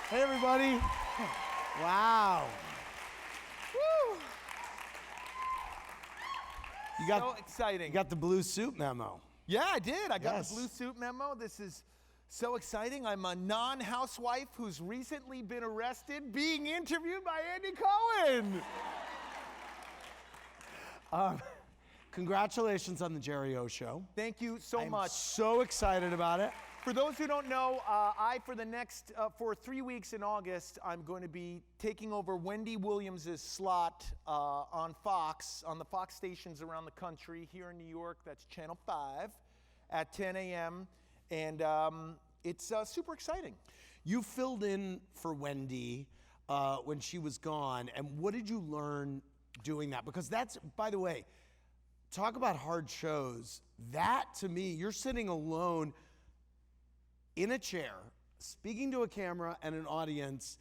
Hey, everybody. Wow. Woo! You got, so exciting. You got the blue suit memo. Yeah, I did. I got Yes. the blue suit memo. This is so exciting. I'm a non-housewife who's recently been arrested being interviewed by Andy Cohen. Congratulations on the Jerry O Show. Thank you so I'm much. so excited about it. For those who don't know, for 3 weeks in August, I'm going to be taking over Wendy Williams' slot on Fox, on the Fox stations around the country. Here in New York, that's Channel 5 at 10 a.m. And it's super exciting. You filled in for Wendy when she was gone, and what did you learn doing that? Because that's, by the way, talk about hard shows. That, to me, you're sitting alone in a chair, speaking to a camera and an audience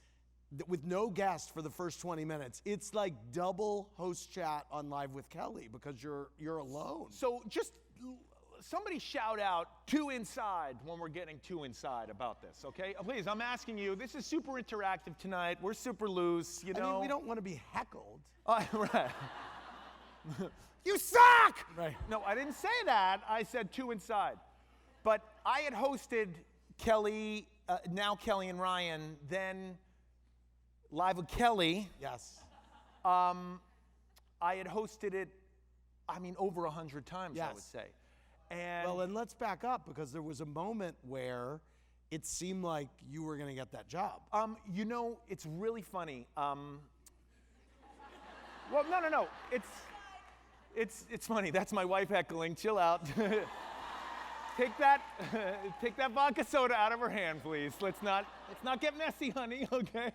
with no guest for the first 20 minutes. It's like double host chat on Live with Kelly because you're alone. So just somebody shout out "two inside" when we're getting too inside about this, okay? Please, I'm asking you. This is super interactive tonight. We're super loose, you know. I mean, we don't want to be heckled. Right. You suck! Right. No, I didn't say that. I said "two inside." But I had hosted Kelly, now Kelly and Ryan, then Live with Kelly. Yes. I had hosted it, I mean, over 100 times, Yes. I would say. And Well, and let's back up because there was a moment where it seemed like you were going to get that job. you know, it's really funny. Well, no. It's funny. That's my wife heckling. Chill out. Take that vodka soda out of her hand, please. Let's not get messy, honey. Okay.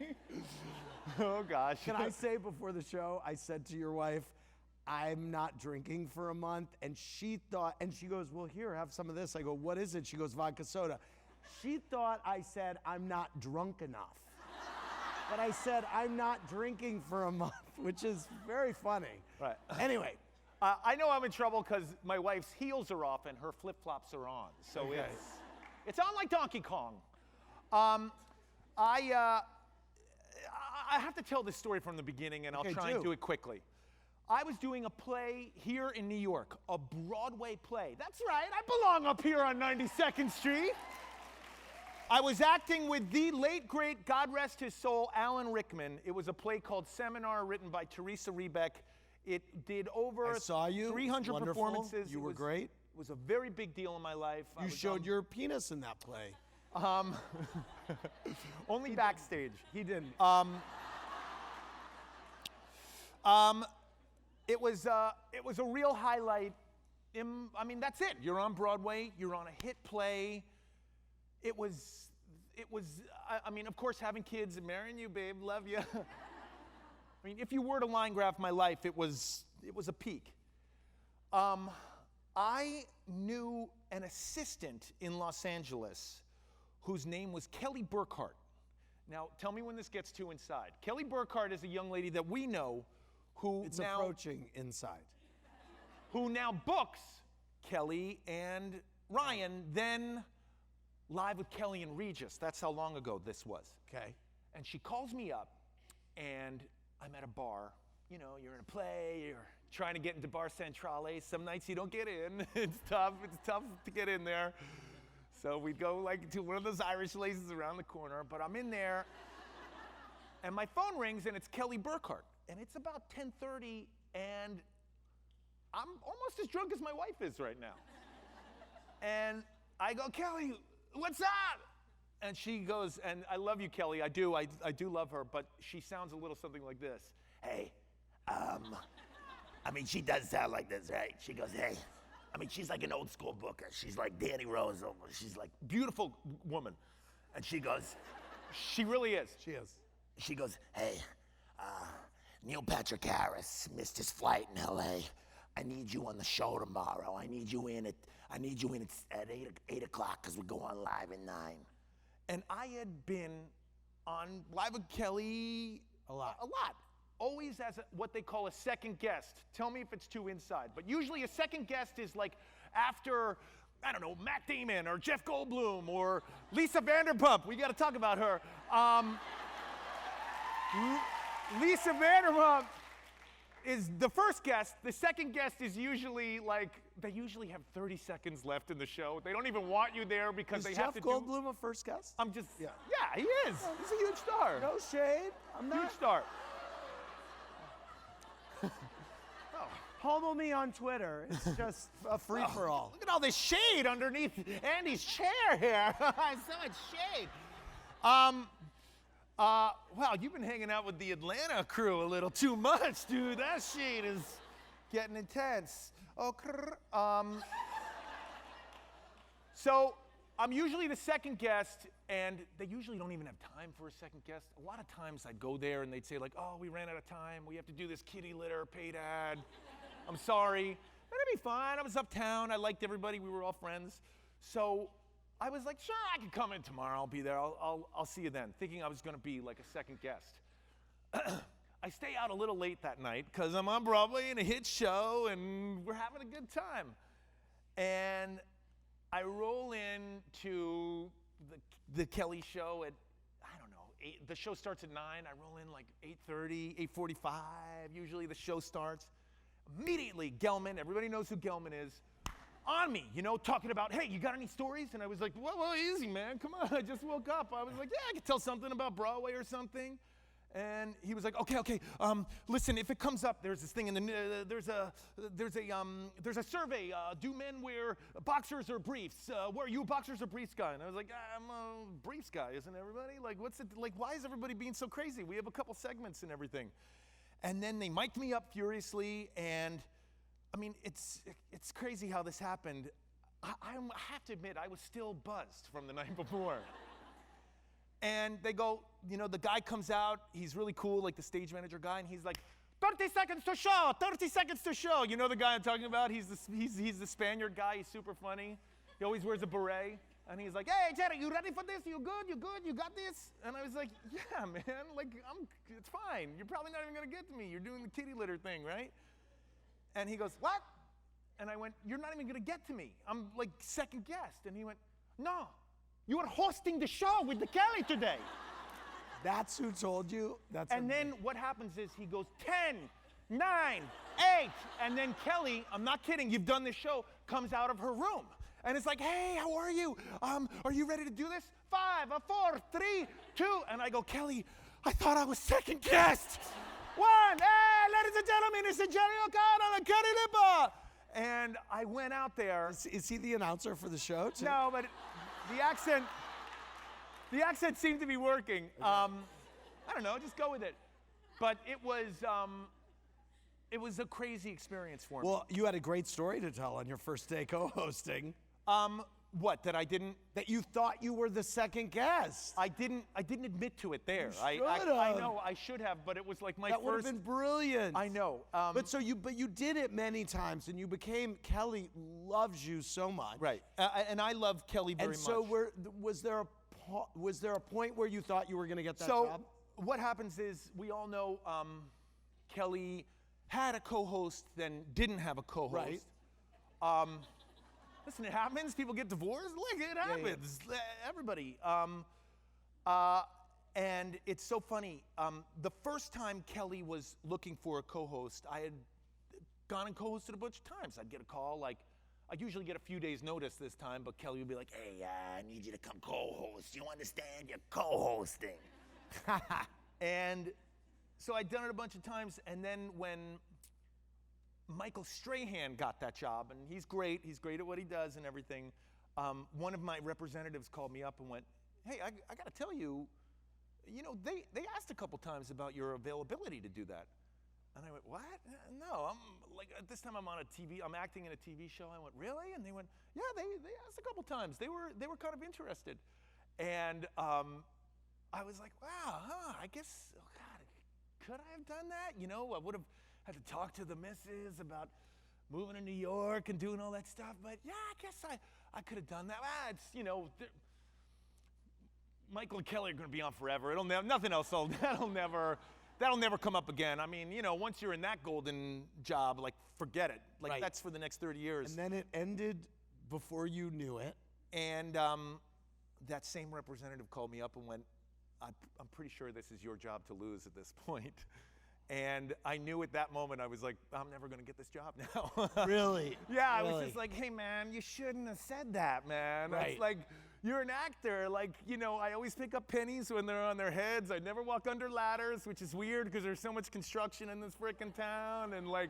Oh gosh. Can I say before the show, I said to your wife, I'm not drinking for a month, and she goes, well, here, have some of this. I go, what is it? She goes, vodka soda. She thought I said, I'm not drunk enough. But I said, I'm not drinking for a month, which is very funny. Right. Anyway. I know I'm in trouble because my wife's heels are off and her flip-flops are on. So Okay. it's on like Donkey Kong. I have to tell this story from the beginning, and I'll try and do it quickly. I was doing a play here in New York, a Broadway play. That's right, I belong up here on 92nd Street. I was acting with the late, great, God rest his soul, Alan Rickman. It was a play called Seminar, written by Teresa Rebeck. It did over I saw you. 300 Wonderful. performances. You were great. It was a very big deal in my life. You showed your penis in that play. Only backstage. He didn't. It was a real highlight. I mean, that's it. You're on Broadway. You're on a hit play. It was. I mean, of course, having kids and marrying you, babe, love you. I mean, if you were to line graph my life, it was a peak. I knew an assistant in Los Angeles whose name was Kelly Burkhart. Now, tell me when this gets too inside. Kelly Burkhart is a young lady that we know who It's approaching inside. who now books Kelly and Ryan, then Live with Kelly and Regis. That's how long ago this was. Okay. And she calls me up, and I'm at a bar. You know, you're in a play, you're trying to get into Bar Centrale. Some nights you don't get in. It's tough to get in there. So we'd go like to one of those Irish places around the corner, but I'm in there, and my phone rings, and it's Kelly Burkhart. And it's about 10:30, and I'm almost as drunk as my wife is right now. And I go, Kelly, what's up? And she goes, and I love you, Kelly. I do love her, but she sounds a little something like this. Hey, I mean, she does sound like this, right? She goes, hey, I mean, she's like an old school booker. She's like Danny Rose almost. She's like, Beautiful woman. and she goes, She really is. She is. she goes, hey, Neil Patrick Harris missed his flight in LA. I need you on the show tomorrow. I need you in at 8 o'clock because we go on live at 9. And I had been on Live with Kelly A lot. Always as what they call a second guest. Tell me if it's too inside. But usually a second guest is like after I don't know, Matt Damon or Jeff Goldblum or Lisa Vanderpump. We got to talk about her. Lisa Vanderpump is the first guest. The second guest is usually like, they usually have 30 seconds left in the show. They don't even want you there because Is they Jeff have to Goldblum a first guest? I'm just, yeah, he is. He's a huge star. No shade. I'm not. Huge star. Humble me on Twitter. It's just a free-for-all. Look at all this shade underneath Andy's chair here. So much shade. Wow, you've been hanging out with the Atlanta crew a little too much, dude. That shade is getting intense. So I'm usually the second guest, and they usually don't even have time for a second guest. A lot of times I'd go there and they'd say like, oh, we ran out of time. We have to do this kitty litter paid ad. I'm sorry. And it'd be fine. I was uptown. I liked everybody. We were all friends. So I was like, sure, I can come in tomorrow. I'll be there. I'll see you then, thinking I was going to be like a second guest. I stay out a little late that night because I'm on Broadway in a hit show, and we're having a good time. And I roll into the Kelly show at, I don't know, 8. The show starts at 9. I roll in like 8:30, 8:45. Usually the show starts. Immediately, Gelman, everybody knows who Gelman is, on me, you know, talking about, hey, you got any stories? And I was like, well, easy, man. Come on, I just woke up. I was like, yeah, I could tell something about Broadway or something. And he was like, okay. Listen, if it comes up, there's this thing in the there's a survey. Do men wear boxers or briefs? Are you a boxers or briefs guy? And I was like, I'm a briefs guy, isn't everybody? Like, what's it like? Why is everybody being so crazy? We have a couple segments and everything. And then they mic'd me up furiously, and I mean, it's crazy how this happened. I have to admit, I was still buzzed from the night before. And they go, you know, the guy comes out, he's really cool, like the stage manager guy, and he's like, 30 seconds to show, 30 seconds to show. You know the guy I'm talking about? He's the Spaniard guy, he's super funny. He always wears a beret. And he's like, hey, Jerry, you ready for this? You good? You got this? And I was like, yeah, man, like, it's fine. You're probably not even gonna get to me. You're doing the kitty litter thing, right? And he goes, what? And I went, you're not even gonna get to me. I'm like second guest. And he went, no, you are hosting the show with the Kelly today. That's who told you? And then what happens is he goes, 10, 9, 8, and then Kelly, I'm not kidding, you've done this show, comes out of her room. And it's like, hey, how are you? Are you ready to do this? 5, 4, 3, 2. And I go, Kelly, I thought I was second guest. 1, hey, ladies and gentlemen, it's a Jerry O'Connell and Kelly Lippa. And I went out there. Is he the announcer for the show too? No, but the accent seemed to be working. Okay. I don't know, just go with it. But it was a crazy experience for me. Well, you had a great story to tell on your first day co-hosting. What, that you thought you were the second guest. I didn't admit to it there. I know I should have, but it was like my first. That would have been brilliant. I know. But you did it many times, and you became, Kelly loves you so much. Right. And I love Kelly very much. And so was there a point where you thought you were going to get that job? So what happens is, we all know Kelly had a co-host, then didn't have a co-host. Right. Listen, it happens. People get divorced. Look, it happens. Yeah. Everybody. And it's so funny. The first time Kelly was looking for a co-host, I had gone and co-hosted a bunch of times. I'd get a call, like, I'd usually get a few days notice this time, but Kelly would be like, hey, I need you to come co-host. You understand? You're co-hosting. And so I'd done it a bunch of times, and then when Michael Strahan got that job, and he's great at what he does and everything. One of my representatives called me up and went, hey, I got to tell you, they asked a couple times about your availability to do that. And I went, what? No, at this time I'm acting in a TV show. I went, really? And they went, yeah, they asked a couple times. They were kind of interested. And I was like, wow, I guess, oh God, could I have done that? I would have had to talk to the missus about moving to New York and doing all that stuff, but yeah, I guess I could have done that. Michael and Kelly are going to be on forever. Nothing else. That'll never come up again. I mean, once you're in that golden job, like, forget it. Like, right. That's for the next 30 years. And then it ended before you knew it. And that same representative called me up and went, I'm pretty sure this is your job to lose at this point. And I knew at that moment, I was like, I'm never going to get this job now. Really? Yeah, I was Really? just like, hey, man, you shouldn't have said that, man. Right. It's like, you're an actor. Like, you know, I always pick up pennies when they're on their heads. I never walk under ladders, which is weird because there's so much construction in this frickin' town. And like,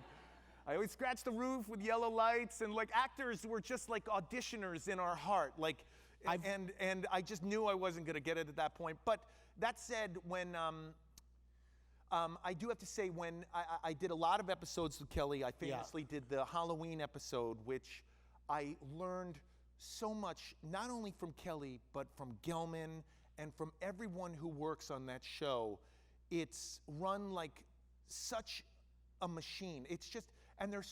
I always scratch the roof with yellow lights. And like, actors were just like auditioners in our heart. Like, and I just knew I wasn't going to get it at that point. But that said, when I do have to say, when I did a lot of episodes with Kelly, I famously did the Halloween episode, which I learned so much, not only from Kelly, but from Gelman and from everyone who works on that show. It's run like such a machine. It's just, and they're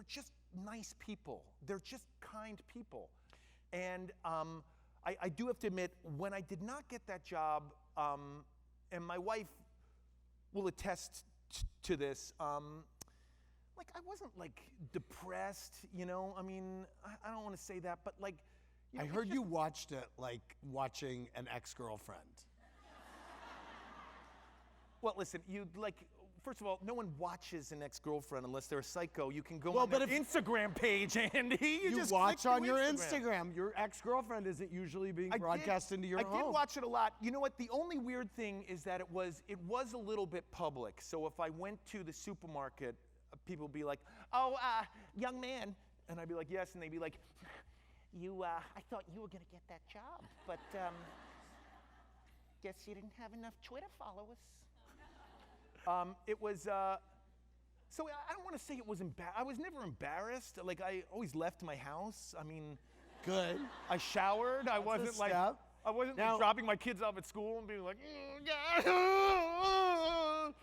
just nice people. They're just kind people. And I do have to admit, when I did not get that job, and my wife will attest to this, like I wasn't like depressed, you know? I mean, I don't want to say that, but like, you know, I heard you watched it like watching an ex-girlfriend. Well, listen, you like, first of all, no one watches an ex-girlfriend unless they're a psycho. You can go Well, on but their Instagram page, Andy. You just watch click on through your Instagram. Your ex-girlfriend isn't usually being broadcast into your home. I did watch it a lot. You know what? The only weird thing is that it was a little bit public. So if I went to the supermarket, people would be like, "Oh, young man," and I'd be like, "Yes," and they'd be like, I thought you were gonna get that job, but guess you didn't have enough Twitter followers." It was, so I don't want to say it was I was never embarrassed. Like, I always left my house. I mean, Good. I showered. I wasn't like, step. I wasn't Now- like dropping my kids off at school and being like, So-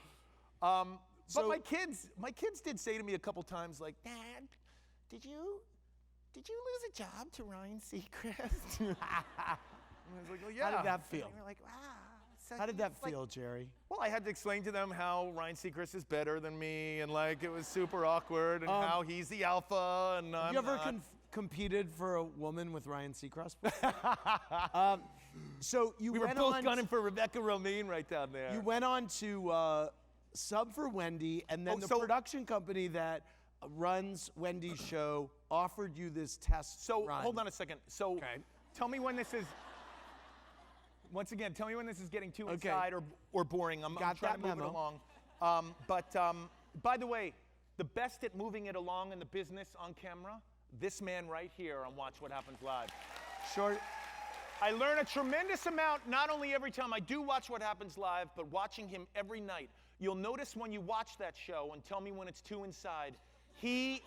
but my kids did say to me a couple times, like, "Dad, did you lose a job to Ryan Seacrest?" And I was like, "Well, yeah." How did that feel? And they were like, "Wow." So How did that like, feel, Jerry? well, I had to explain to them how Ryan Seacrest is better than me, and like it was super awkward, and how he's the alpha, and I'm You ever not. competed for a woman with Ryan Seacrest? So you We were went both on. gunning for Rebecca Romijn right down there. You went on to sub for Wendy, and then the production company that runs Wendy's show offered you this test So run. hold on a second. So Okay. tell me when this is. Once again, tell me when this is getting too Okay. inside or boring. I'm Got trying that to move memo. it along. But by the way, the best at moving it along in the business on camera, this man right here on Watch What Happens Live. Short. I learn a tremendous amount, not only every time I do Watch What Happens Live, but watching him every night. You'll notice when you watch that show, and tell me when it's too inside, he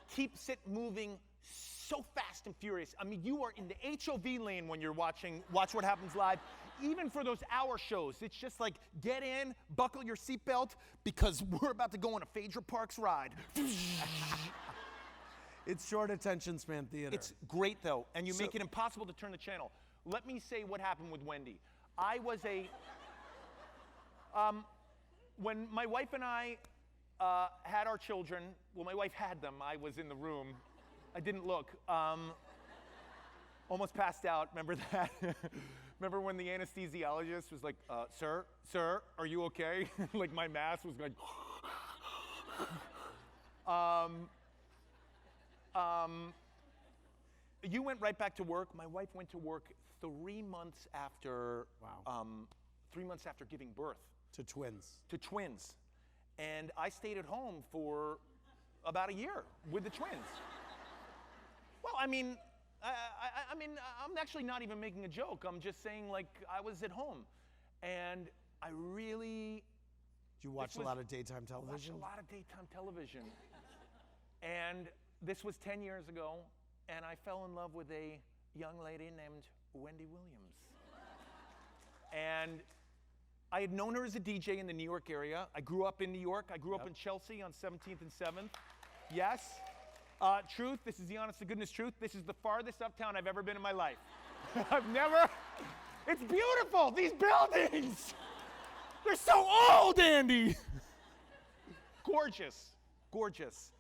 keeps it moving so fast and furious. I mean, you are in the HOV lane when you're watching Watch What Happens Live. Even for those hour shows, it's just like, get in, buckle your seatbelt, because we're about to go on a Phaedra Parks ride. It's short attention span theater. It's great though, and you So- make it impossible to turn the channel. Let me say what happened with Wendy. I was when my wife and I had our children, well, my wife had them, I was in the room. I didn't look. Almost passed out, remember that? Remember when the anesthesiologist was like, sir, are you okay? Like my mask was going, you went right back to work. My wife went to work 3 months after, 3 months after giving birth to twins. to twins. And I stayed at home for about a year with the twins. Well, I mean, I'm actually not even making a joke. I'm just saying, like, I was at home. And I really Did you watch a lot of daytime watched television? a lot of daytime television. And this was 10 years ago, and I fell in love with a young lady named Wendy Williams. And I had known her as a DJ in the New York area. I grew up in New York. I grew up in Chelsea on 17th and 7th. Yes. Truth, this is the honest to goodness truth. This is the farthest uptown I've ever been in my life. I've never, it's beautiful, these buildings. They're so old, Andy. Gorgeous, gorgeous.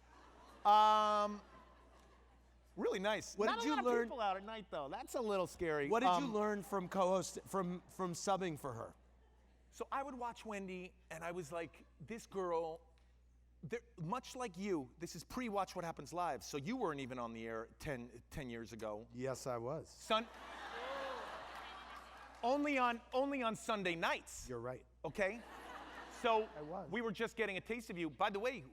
Really nice. What Not did a you lot learn- of people out at night though. That's a little scary. What did you learn from from subbing for her? So I would watch Wendy, and I was like, this girl, much like you, this is pre-Watch What Happens Live, so you weren't even on the air 10 years ago. Yes, I was. Only on Sunday nights. You're right. Okay? So I was. we were just getting a taste of you. By the way,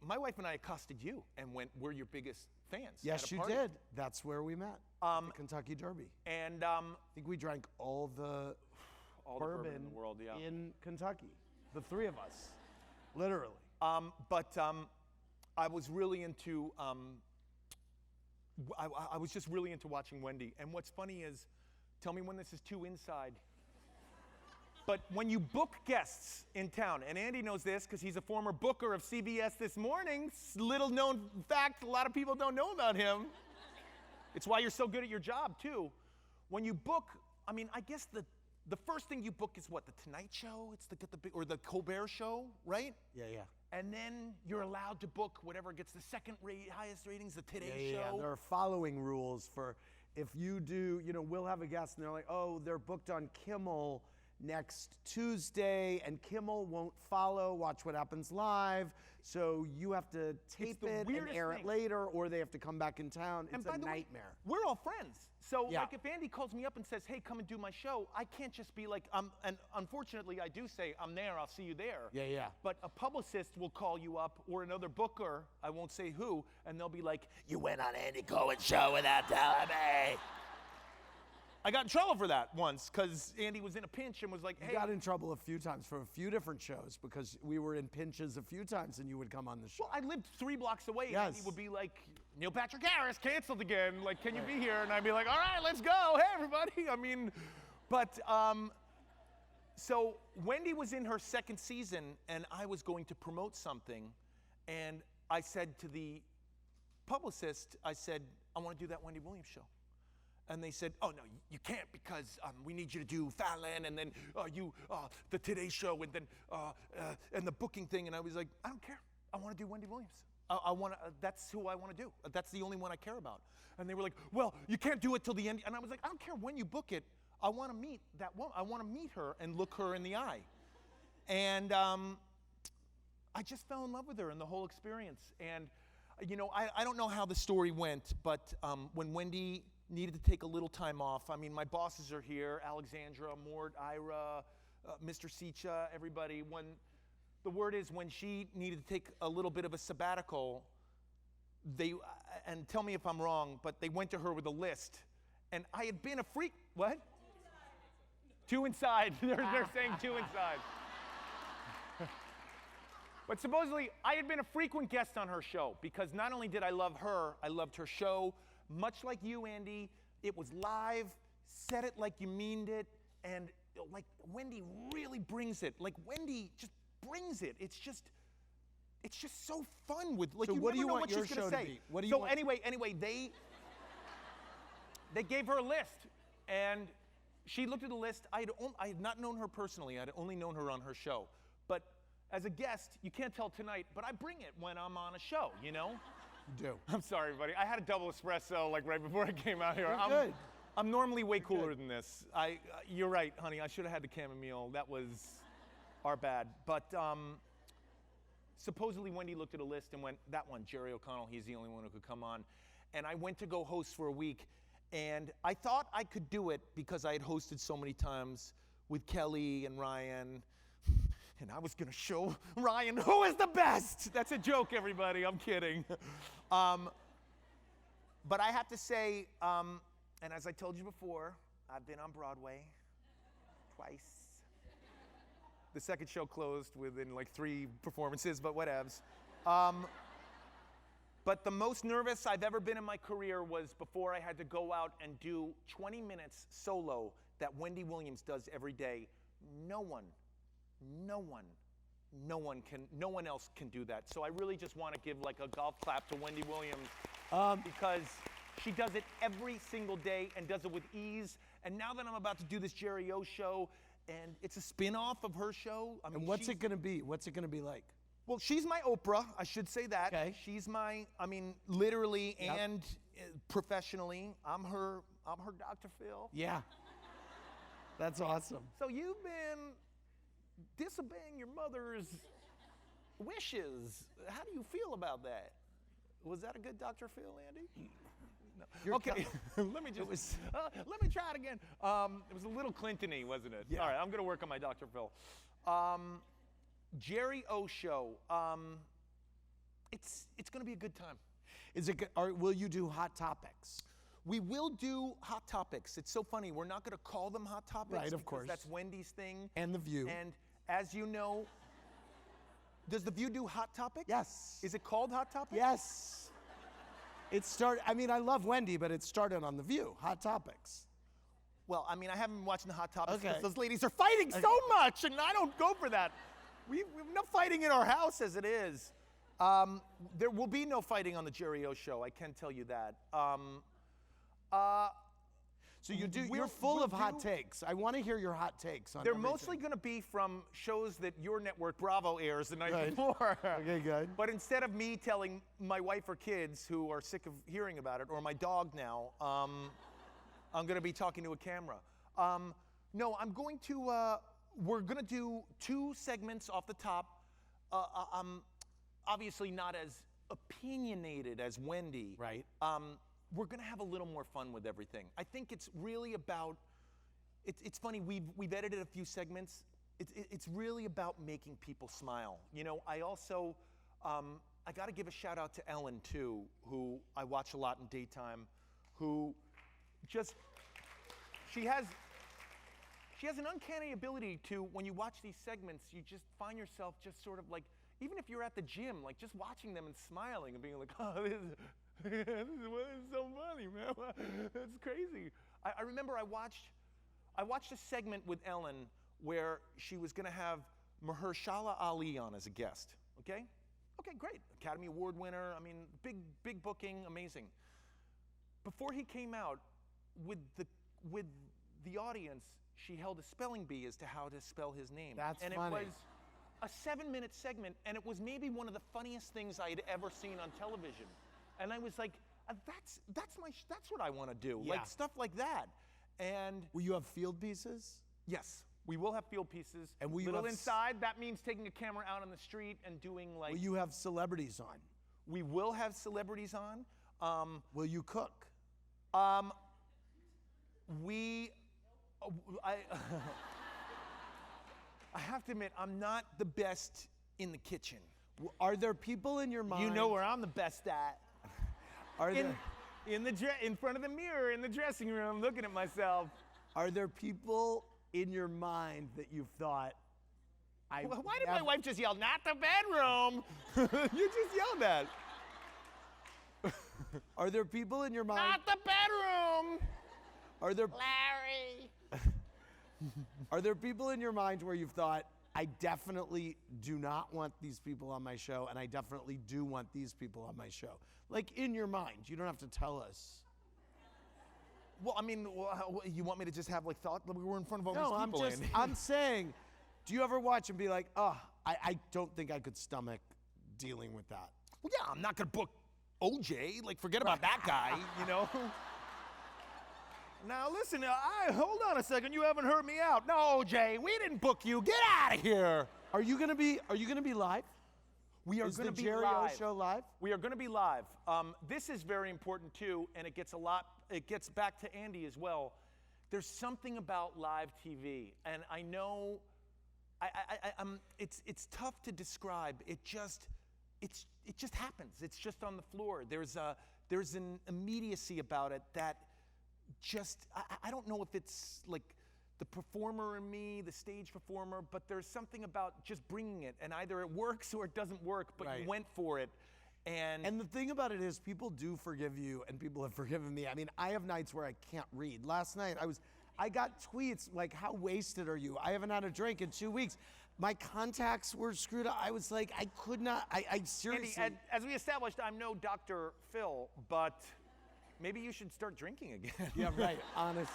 my wife and I accosted you and we're your biggest fans. Yes, at a you party. did. That's where we met. The Kentucky Derby. And I think we drank all the bourbon in the world, yeah. in Kentucky. The three of us, literally. But I was really into. I was just really into watching Wendy. And what's funny is, tell me when this is too inside. But when you book guests in town, and Andy knows this because he's a former booker of CBS This Morning, little known fact, a lot of people don't know about him. It's why you're so good at your job too. When you book, I mean, I guess the first thing you book is what, the Tonight Show? It's or the Colbert Show, right? Yeah, yeah. And then you're allowed to book whatever gets the second highest ratings, the Today Show. Yeah, there are following rules for if you do, we'll have a guest and they're like, oh, they're booked on Kimmel next Tuesday, and Kimmel won't follow Watch What Happens Live, so you have to tape the it and weirdest air thing. it later, or they have to come back in town. And It's by a the way, nightmare. we're all friends. So Yeah. like if Andy calls me up and says, hey, come and do my show, I can't just be like, and unfortunately I do say, I'm there, I'll see you there. Yeah, yeah. But a publicist will call you up, or another booker, I won't say who, and they'll be like, You went on Andy Cohen's show without telling me. I got in trouble for that once, because Andy was in a pinch and was like, You hey. got in trouble a few times for a few different shows because we were in pinches a few times and you would come on the show. Well, I lived 3 blocks away, and Yes. Andy would be like, Neil Patrick Harris canceled again. Like, can you be here? And I'd be like, all right, let's go. Hey, everybody. I mean, but so Wendy was in her second season, and I was going to promote something, and I said to the publicist, I said, I want to do that Wendy Williams show. And they said, oh, no, you can't because we need you to do Fallon and then the Today Show and then and the booking thing. And I was like, I don't care. I want to do Wendy Williams. That's who I want to do. That's the only one I care about. And they were like, well, you can't do it till the end. And I was like, I don't care when you book it. I want to meet that woman. I want to meet her and look her in the eye. And I just fell in love with her and the whole experience. And, I don't know how the story went, but when Wendy needed to take a little time off. I mean, my bosses are here, Alexandra, Mort, Ira, Mr. Sicha, everybody. When the word is when she needed to take a little bit of a sabbatical, and tell me if I'm wrong, but they went to her with a list. And I had been a freak, what? 2 inside, they're saying 2 inside. But supposedly, I had been a frequent guest on her show because not only did I love her, I loved her show. Much like you, Andy, it was live, said it like you meaned it, and like Wendy really brings it. Like Wendy just brings it. It's just so fun with like So you what do never you know want what your she's gonna show to say. be? What do you so want- anyway, they gave her a list, and she looked at the list. I had not known her personally. I'd only known her on her show. But as a guest, you can't tell tonight, but I bring it when I'm on a show, You do. I'm sorry, everybody. I had a double espresso like right before I came out here. You're good. I'm normally way cooler good. than this. You're right, honey. I should have had the chamomile. That was our bad. But supposedly Wendy looked at a list and went, that one, Jerry O'Connell, he's the only one who could come on. And I went to go host for a week, and I thought I could do it because I had hosted so many times with Kelly and Ryan. And I was gonna show Ryan who is the best. That's a joke, everybody. I'm kidding. But I have to say, and as I told you before, I've been on Broadway twice. The second show closed within like 3 performances, but whatevs. But the most nervous I've ever been in my career was before I had to go out and do 20 minutes solo that Wendy Williams does every day. No one else can do that. So I really just want to give like a golf clap to Wendy Williams because she does it every single day and does it with ease. And now that I'm about to do this Jerry O show, and it's a spin-off of her show. I mean, And what's it gonna be? What's it gonna be like? Well, she's my Oprah, I should say that. Okay. She's my, literally Yep. and professionally, I'm her Dr. Phil. Yeah. That's awesome. So you've been disobeying your mother's wishes. How do you feel about that? Was that a good Dr. Phil, Andy? No. Okay, let me try it again. It was a little Clinton-y, wasn't it? Yeah. All right, I'm gonna work on my Dr. Phil. Jerry O show. It's gonna be a good time. Is it? Will you do hot topics? We will do hot topics. It's so funny. We're not gonna call them hot topics, Right, of because course. that's Wendy's thing. And The View. And as you know, does The View do hot topics? Yes. Is it called hot topics? Yes. I mean, I love Wendy, but it started on The View. Hot topics. Well, I mean, I haven't been watching the hot topics Okay. because those ladies are fighting so much, and I don't go for that. We have enough fighting in our house as it is. There will be no fighting on the Jerry O show. I can tell you that. So you're We'll full of hot do- takes. I want to hear your hot takes on They're everything. mostly going to be from shows that your network Bravo airs the night Right. before. Okay, good. But instead of me telling my wife or kids who are sick of hearing about it, or my dog now, I'm going to be talking to a camera. No, I'm going to, we're going to do 2 segments off the top. Obviously not as opinionated as Wendy. Right. We're going to have a little more fun with everything. I think it's really about, it's funny, we've edited a few segments. It's really about making people smile. You know, I also, I got to give a shout out to Ellen too, who I watch a lot in daytime, who just, she has an uncanny ability to, when you watch these segments, you just find yourself just sort of like, even if you're at the gym, like just watching them and smiling and being like, oh, this is so funny, man. That's crazy. I remember I watched a segment with Ellen where she was going to have Mahershala Ali on as a guest. Okay? Okay, great. Academy Award winner. I mean, big booking, amazing. Before he came out, with the audience, she held a spelling bee as to how to spell his name. That's and funny. It was a 7-minute segment, and it was maybe one of the funniest things I had ever seen on television. And I was like, that's what I want to do. Yeah. Like stuff like that. And Will you have field pieces? yes, we will have field pieces. And will you little have inside, that means taking a camera out on the street and doing like. Will you have celebrities on? We will have celebrities on. Will you cook? I have to admit, I'm not the best in the kitchen. Are there people in your mind? You know where I'm the best at. Are there? In front of the mirror in the dressing room, looking at myself. Are there people in your mind that you've thought? Why did my wife just yell, "Not the bedroom"? You just yelled that. Are there people in your mind? Not the bedroom. Are there? Larry. Are there people in your mind where you've thought, I definitely do not want these people on my show, and I definitely do want these people on my show? Like in your mind, you don't have to tell us. Well, I mean, you want me to just have like thought? We're in front of all No, these people. Andy. I'm saying, do you ever watch and be like, oh, I don't think I could stomach dealing with that? Well, yeah, I'm not gonna book OJ. Like, forget about that guy. You know. Now listen, hold on a second. You haven't heard me out. No, OJ, we didn't book you. Get out of here. Are you gonna be live? We are Is going to the be Jerry live. O show live? We are going to be live. This is very important too, and it gets back to Andy as well. There's something about live TV, and I know, it's tough to describe. It just happens. It's just on the floor. There's an immediacy about it that just, I don't know if it's like the performer in me, the stage performer, but there's something about just bringing it, and either it works or it doesn't work, but Right. you went for it. And the thing about it is people do forgive you, and people have forgiven me. I mean, I have nights where I can't read. Last night, I got tweets like, how wasted are you? I haven't had a drink in 2 weeks. My contacts were screwed up. I was like, I could not, I seriously. Andy, as we established, I'm no Dr. Phil, but maybe you should start drinking again. Yeah, right, honest.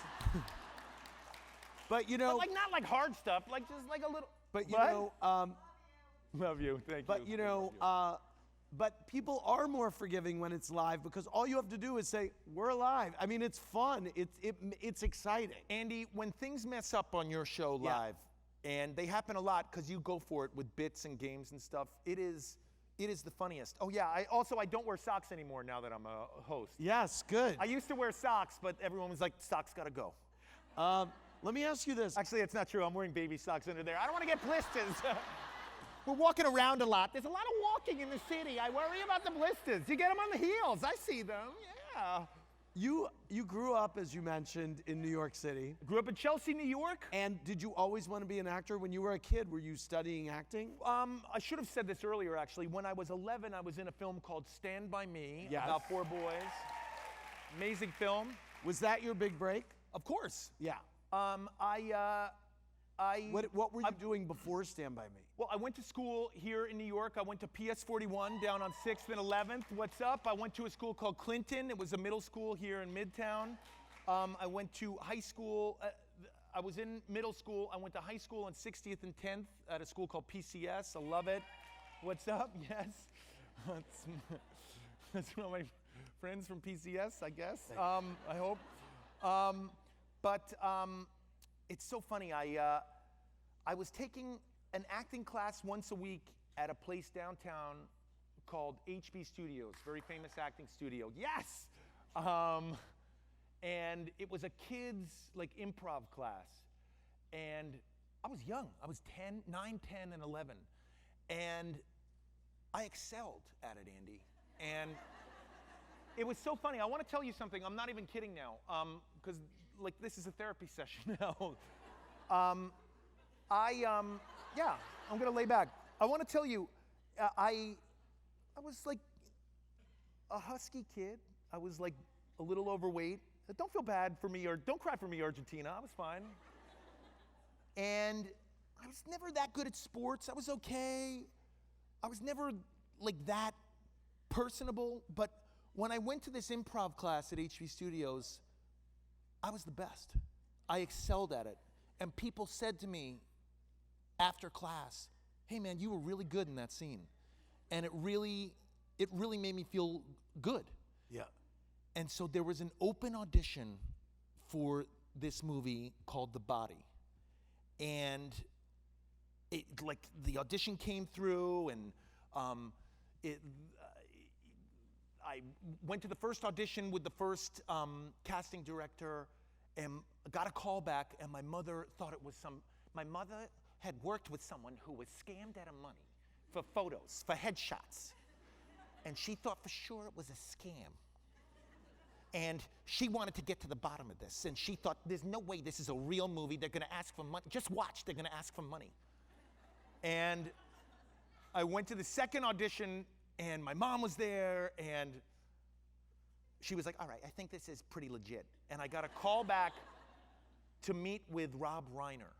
But you know. But like not like hard stuff, like just like a little. But you What? know, Love you, thank you. but you know, But people are more forgiving when it's live because all you have to do is say, we're live. I mean, it's fun. It's exciting. Andy, when things mess up on your show live, and they happen a lot because you go for it with bits and games and stuff, it is the funniest. Oh yeah, I don't wear socks anymore now that I'm a host. Yes, good. I used to wear socks, but everyone was like, socks gotta go. Let me ask you this. Actually, it's not true. I'm wearing baby socks under there. I don't want to get blisters. We're walking around a lot. There's a lot of walking in the city. I worry about the blisters. You get them on the heels. I see them. Yeah. You grew up, as you mentioned, in New York City. Grew up in Chelsea, New York. And did you always want to be an actor? When you were a kid, were you studying acting? I should have said this earlier, actually. When I was 11, I was in a film called Stand By Me about 4 boys. Amazing film. Was that your big break? Of course. Yeah. What were you doing before Stand By Me? Well, I went to school here in New York. I went to PS 41 down on 6th and 11th. What's up? I went to a school called Clinton. It was a middle school here in Midtown. I went to high school. I was in middle school. I went to high school on 60th and 10th at a school called PCS. I love it. What's up? Yes. That's one of my friends from PCS, I guess. I hope. But it's so funny. I was taking an acting class once a week at a place downtown called HB Studios, very famous acting studio. Yes! And it was a kids like improv class. And I was young. I was 9, 10, and 11. And I excelled at it, Andy. And it was so funny. I want to tell you something. I'm not even kidding now, because like this is a therapy session now. Yeah, I'm gonna lay back. I want to tell you, I was like a husky kid. I was like a little overweight. Don't feel bad for me, or don't cry for me, Argentina. I was fine. And I was never that good at sports. I was okay. I was never like that personable. But when I went to this improv class at HB Studios, I was the best. I excelled at it. And people said to me after class, hey man, you were really good in that scene. And it really made me feel good. Yeah. And so there was an open audition for this movie called The Body. And the audition came through, and I went to the first audition with the first casting director, and got a call back, and my mother thought it was my mother had worked with someone who was scammed out of money for photos, for headshots. And she thought for sure it was a scam. And she wanted to get to the bottom of this. And she thought, there's no way this is a real movie. They're gonna ask for money. Just watch, they're gonna ask for money. And I went to the second audition, and my mom was there, and she was like, all right, I think this is pretty legit. And I got a call back to meet with Rob Reiner.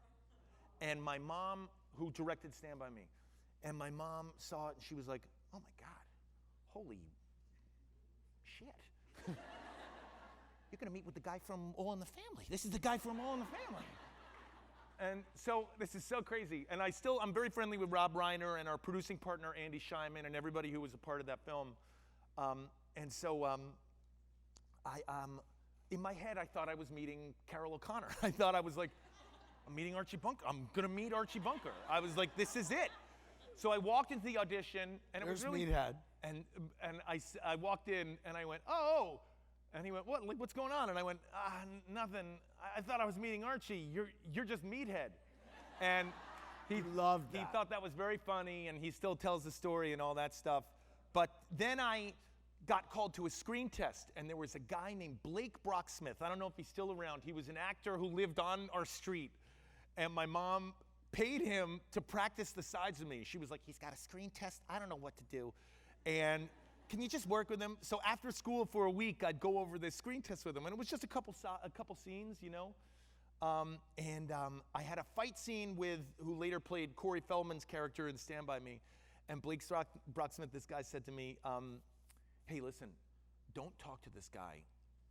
And my mom, who directed Stand By Me, and my mom saw it, and she was like, oh my God, holy shit. You're gonna meet with the guy from All in the Family. This is the guy from All in the Family. And so this is so crazy. And I'm very friendly with Rob Reiner and our producing partner, Andy Cohen, and everybody who was a part of that film. In my head, I thought I was meeting Carol O'Connor. I thought I was like, I'm meeting Archie Bunker. I'm gonna meet Archie Bunker. I was like, this is it. So I walked into the audition, and it was really Meathead. And I walked in, and I went, oh. And he went, what? Like, what's going on? And I went, nothing. I thought I was meeting Archie. You're just Meathead. And he loved that. He thought that was very funny, and he still tells the story and all that stuff. But then I got called to a screen test, and there was a guy named Blake Brocksmith. I don't know if he's still around. He was an actor who lived on our street. And my mom paid him to practice the sides of me. She was like, he's got a screen test. I don't know what to do. And can you just work with him? So after school for a week, I'd go over this screen test with him. And it was just a couple scenes, you know? I had a fight scene with who later played Corey Feldman's character in Stand By Me. And Blake Brocksmith, this guy said to me, hey, listen, don't talk to this guy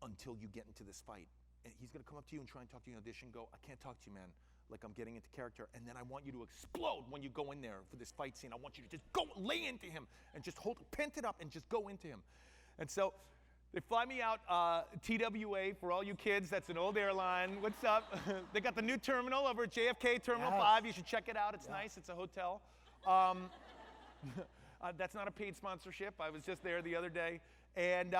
until you get into this fight. And he's gonna come up to you and try and talk to you in audition. Go, I can't talk to you, man. like I'm getting into character, and then I want you to explode when you go in there for this fight scene. I want you to just go lay into him and just pent it up and just go into him. And so they fly me out, TWA, for all you kids, that's an old airline. What's up? They got the new terminal over at JFK, Terminal 5. You should check it out. It's nice. It's a hotel. That's not a paid sponsorship. I was just there the other day. And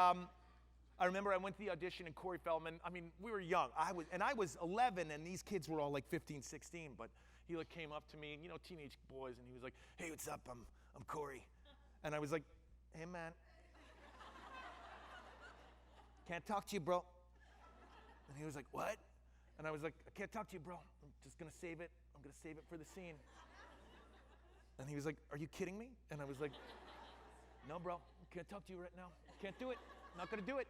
I remember I went to the audition, and Corey Feldman, I mean, we were young. I was 11, and these kids were all like 15, 16. But he like came up to me, and, you know, teenage boys, and he was like, "Hey, what's up? I'm Corey." And I was like, "Hey, man. Can't talk to you, bro." And he was like, "What?" And I was like, "I can't talk to you, bro. I'm just gonna save it. I'm gonna save it for the scene." And he was like, "Are you kidding me?" And I was like, "No, bro. I can't talk to you right now. Can't do it. Not gonna do it."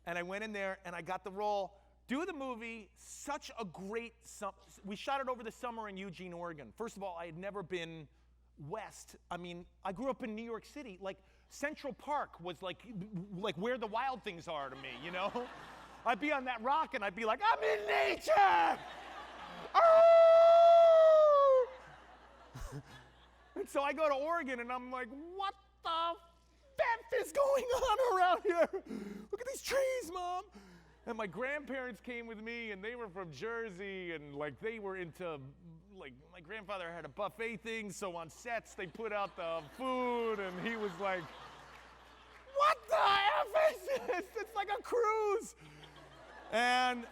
And I went in there and I got the role. Do the movie, such a great we shot it over the summer in Eugene, Oregon. First of all, I had never been west. I mean, I grew up in New York City. Like, Central Park was like where the wild things are to me, you know? I'd be on that rock and I'd be like, "I'm in nature!" Oh! And so I go to Oregon and I'm like, "What the F is going on around here? Look at these trees, Mom." And my grandparents came with me, and they were from Jersey, and like they were into, like, my grandfather had a buffet thing, so on sets they put out the food, and he was like, "What the F is this? It's like a cruise." And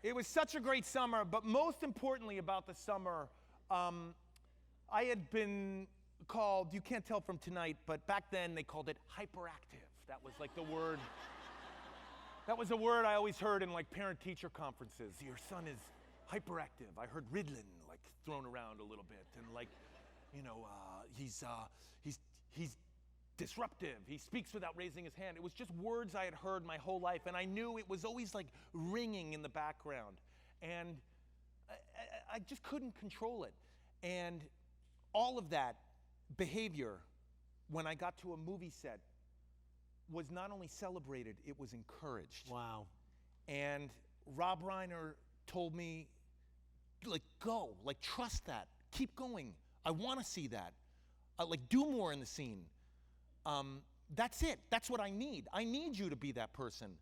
it was such a great summer, but most importantly about the summer, I had been called, you can't tell from tonight, but back then they called it hyperactive. That was like the word. That was a word I always heard in like parent-teacher conferences. "Your son is hyperactive." I heard Ritalin like thrown around a little bit, and like, you know, he's disruptive. He speaks without raising his hand. It was just words I had heard my whole life, and I knew it was always like ringing in the background, and I just couldn't control it. And all of that behavior, when I got to a movie set, was not only celebrated, it was encouraged. Wow. And Rob Reiner told me, like, go, like, trust that, keep going. I want to see that. Like, do more in the scene. That's it. That's what I need. I need you to be that person.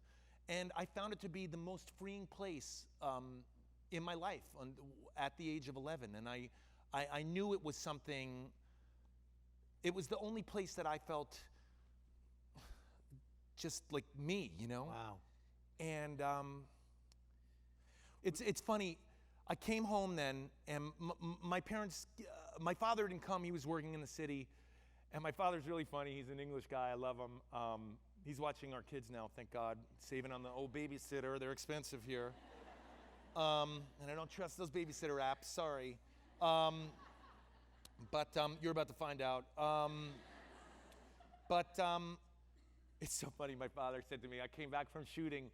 And I found it to be the most freeing place in my life at the age of 11. And I knew it was something. It was the only place that I felt just like me, you know? Wow. And it's funny. I came home then, and my parents, my father didn't come. He was working in the city. And my father's really funny. He's an English guy. I love him. He's watching our kids now, thank God. Saving on the old babysitter. They're expensive here. And I don't trust those babysitter apps. Sorry. But you're about to find out. It's so funny. My father said to me, I came back from shooting,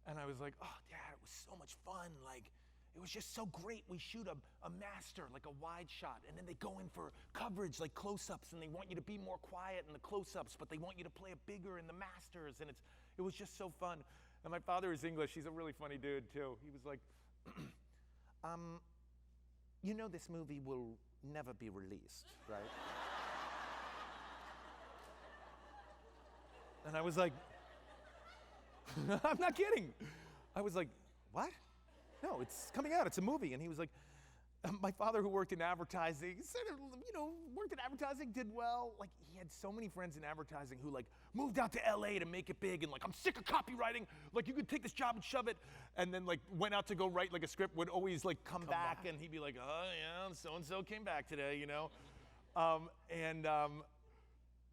and I was like, "Oh, Dad, it was so much fun. Like, it was just so great. We shoot a master, like a wide shot, and then they go in for coverage, like close-ups, and they want you to be more quiet in the close-ups, but they want you to play it bigger in the masters, and it was just so fun." And my father is English. He's a really funny dude, too. He was like, "You know this movie will never be released, right?" And I was like, "I'm not kidding." I was like, "What? No, it's coming out. It's a movie." And he was like, my father, who worked in advertising, worked in advertising, did well. Like, he had so many friends in advertising who, like, moved out to LA to make it big, and, like, "I'm sick of copywriting. Like, you could take this job and shove it." And then, like, went out to go write, like, a script, would always, like, come back, and he'd be like, "Oh, yeah, so-and-so came back today, you know?"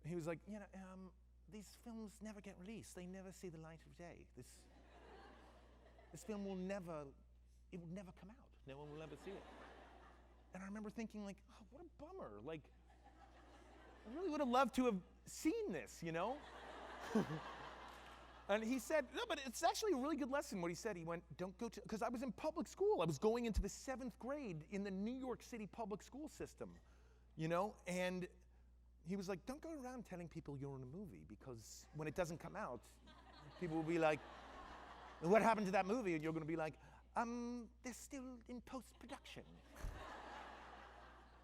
He was like, "These films never get released. They never see the light of day. This film will never come out. No one will ever see it." And I remember thinking, like, "Oh, what a bummer. Like, I really would have loved to have seen this, you know?" And he said, "No, but it's actually a really good lesson." What he said, he went, "Don't go to," because I was in public school. I was going into the 7th grade in the New York City public school system, you know? And he was like, "Don't go around telling people you're in a movie, because when it doesn't come out, people will be like, 'What happened to that movie?' And you're going to be like, They're still in post-production.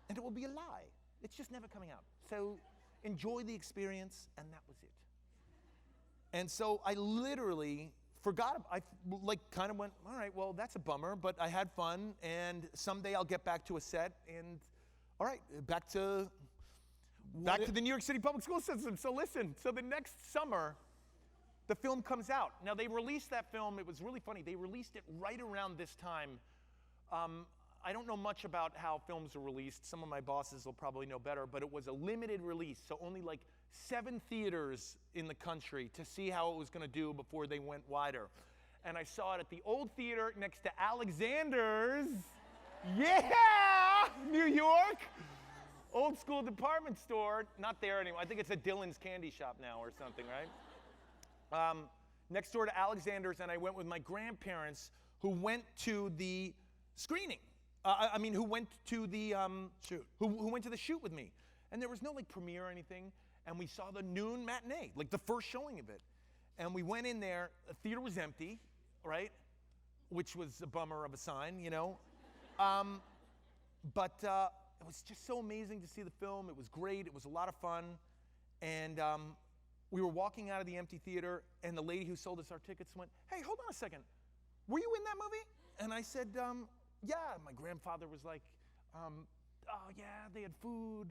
And it will be a lie. It's just never coming out. So enjoy the experience, and that was it. And so I literally forgot. I kind of went, all right, well, that's a bummer, but I had fun, and someday I'll get back to a set, and all right, back to the New York City public school system. So listen, so the next summer, the film comes out. Now, they released that film. It was really funny. They released it right around this time. I don't know much about how films are released. Some of my bosses will probably know better, but it was a limited release, so only like 7 theaters in the country to see how it was going to do before they went wider. And I saw it at the old theater next to Alexander's. Yeah! New York! Old school department store. Not there anymore. I think it's a Dylan's Candy Shop now or something, right? Next door to Alexander's, and I went with my grandparents who went to the screening. Who went to the shoot? Who went to the shoot with me? And there was no like premiere or anything. And we saw the noon matinee, like the first showing of it. And we went in there. The theater was empty, right? Which was a bummer of a sign, you know. But it was just so amazing to see the film. It was great. It was a lot of fun. And we were walking out of the empty theater, and the lady who sold us our tickets went, "Hey, hold on a second. Were you in that movie?" And I said, yeah. My grandfather was like, oh yeah, they had food,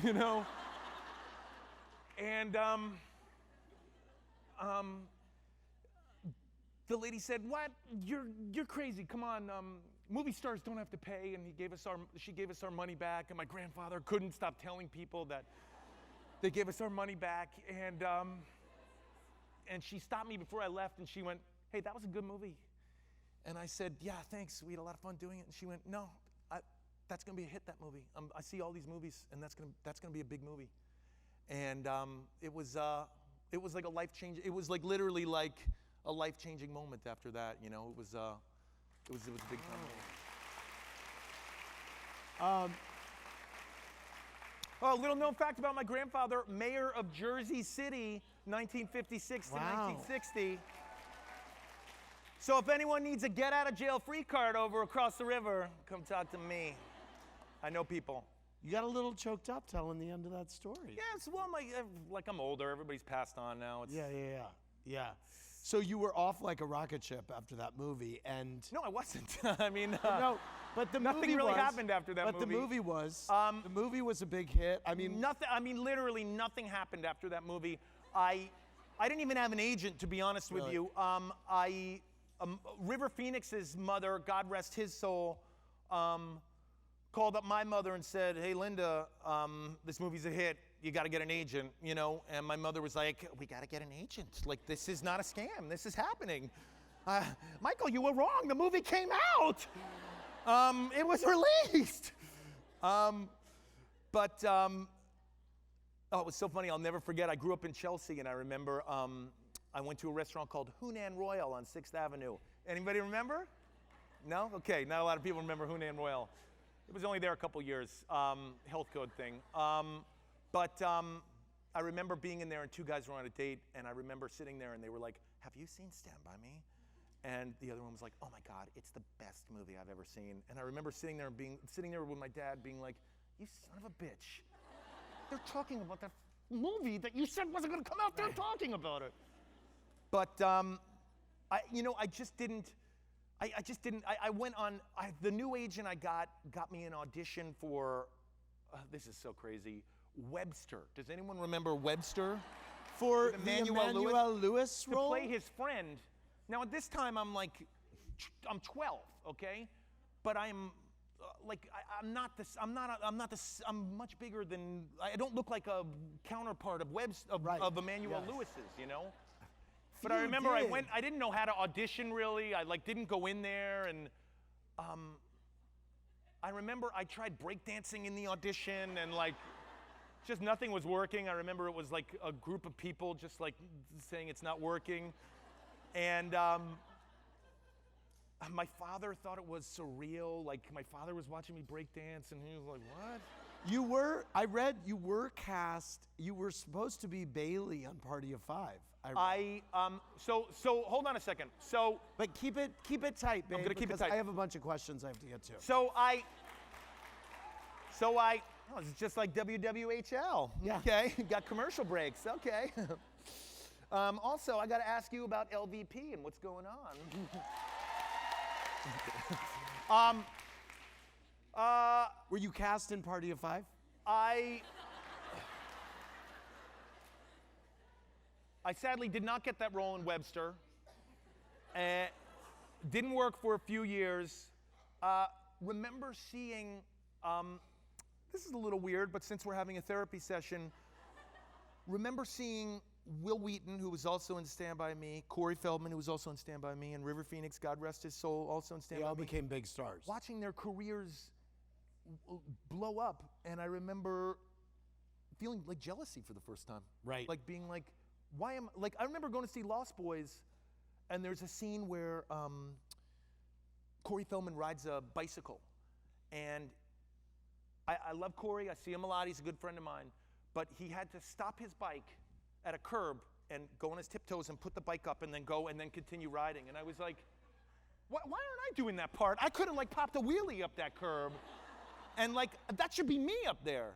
you know. And the lady said, "What? You're crazy. Come on. Movie stars don't have to pay." And she gave us our money back. And my grandfather couldn't stop telling people that they gave us our money back. And she stopped me before I left, and she went, "Hey, that was a good movie." And I said, "Yeah, thanks. We had a lot of fun doing it." And she went, "No, that's gonna be a hit. That movie. I see all these movies, and that's gonna be a big movie." And it was like a life-changing. It was like literally like a life-changing moment after that. You know, it was a big time. Oh, little known fact about my grandfather: mayor of Jersey City, 1956 to 1960. So if anyone needs a get-out-of-jail-free card over across the river, come talk to me. I know people. You got a little choked up telling the end of that story. Yes, well, I'm older. Everybody's passed on now. Yeah. So you were off like a rocket ship after that movie, and No, I wasn't. I mean, no, but the nothing movie really was, happened after that but movie. the movie was. The movie was a big hit. I mean, nothing. I mean, literally nothing happened after that movie. I didn't even have an agent, to be honest with Really? you. River Phoenix's mother, God rest his soul, called up my mother and said, "Hey, Linda, this movie's a hit. You got to get an agent, you know." And my mother was like, "We got to get an agent. Like, this is not a scam. This is happening." Michael, you were wrong. The movie came out. It was released. Oh, it was so funny. I'll never forget. I grew up in Chelsea, and I remember I went to a restaurant called Hunan Royal on 6th Avenue. Anybody remember? No? Okay, not a lot of people remember Hunan Royal. It was only there a couple years, health code thing. But I remember being in there, and 2 guys were on a date, and I remember sitting there, and they were like, "Have you seen Stand By Me?" And the other one was like, "Oh my God, it's the best movie I've ever seen." And I remember sitting there with my dad being like, "You son of a bitch. They're talking about that movie that you said wasn't gonna come out. They're talking about it." But I just didn't. I went on. The new agent I got me an audition for. This is so crazy. Webster. Does anyone remember Webster? for With the Emmanuel Lewis To role. play his friend. Now at this time I'm 12, okay, but I'm much bigger than. I don't look like a counterpart of Right. of Emmanuel Yes. Lewis's, you know. But I You remember did. I didn't know how to audition really. I didn't go in there, and I remember I tried breakdancing in the audition, and just nothing was working. I remember it was like a group of people just saying it's not working. And my father thought it was surreal. My father was watching me breakdance, and he was like, "What?" I read you were cast, you were supposed to be Bailey on Party of Five. So hold on a second. So But keep it tight, babe. gonna keep it because tight. I have a bunch of questions I have to get to. oh, it's just like WWHL. Yeah. Okay, got commercial breaks. Okay. Also, I got to ask you about LVP and what's going on. Were you cast in Party of Five? I sadly did not get that role in Webster. Didn't work for a few years. Remember seeing, this is a little weird, but since we're having a therapy session, remember seeing Will Wheaton, who was also in Stand By Me, Corey Feldman, who was also in Stand By Me, and River Phoenix, God rest his soul, also in Stand They By all Me. became big stars. Watching their careers blow up, and I remember feeling like jealousy for the first time. Right. Like being like, I remember going to see Lost Boys, and there's a scene where Corey Feldman rides a bicycle, and I love Corey, I see him a lot, he's a good friend of mine, but he had to stop his bike at a curb and go on his tiptoes and put the bike up and then go and then continue riding, and I was like, why aren't I doing that part? I could have like popped a wheelie up that curb, and like, that should be me up there.